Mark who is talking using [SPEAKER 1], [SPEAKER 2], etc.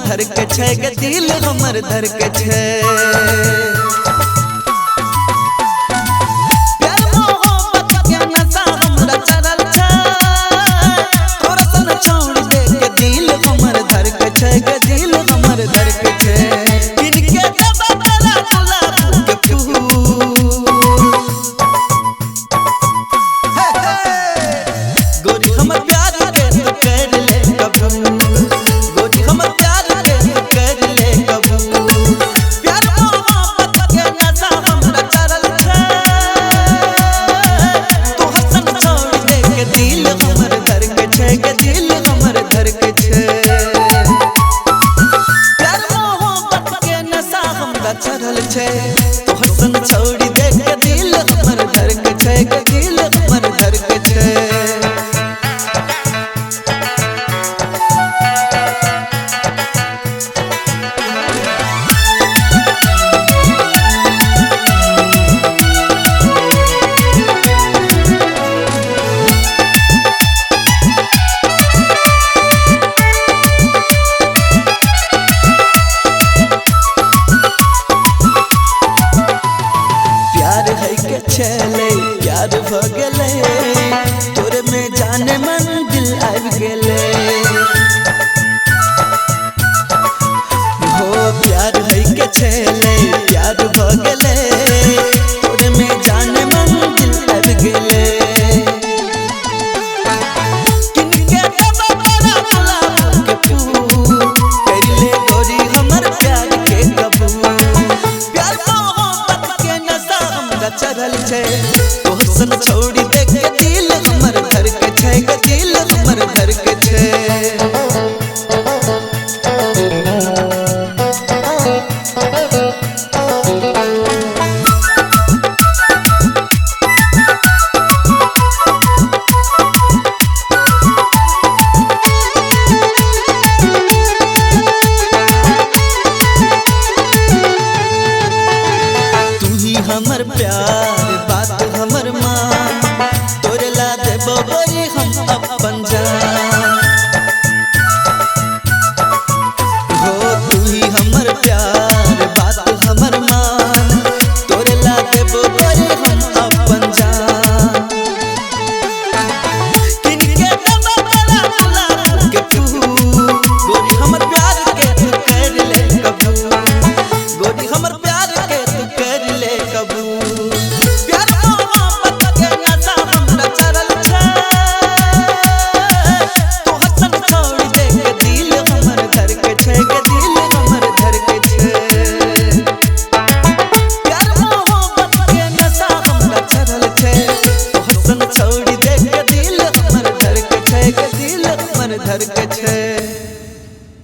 [SPEAKER 1] धर के छै गे दिल हमर धर के छै। चढ़ल छै तोहर संग छोड़ी दे के दिल हमर धर के छै गे दिल हमर धर के छै। चले प्यार भ गेले तोरे में जाने मन दिल आबि गेले हो प्यार है के चले प्यार भ गेले तोरे में जाने मन दिल आबि गेले। किनके दबा बड़ा गुलाब के फूल करिले गोरी हमर प्यार के कबूल। प्यार मोहब्बत के नशा हमरा चढ़ल छै तोहर संग छोड़ी दे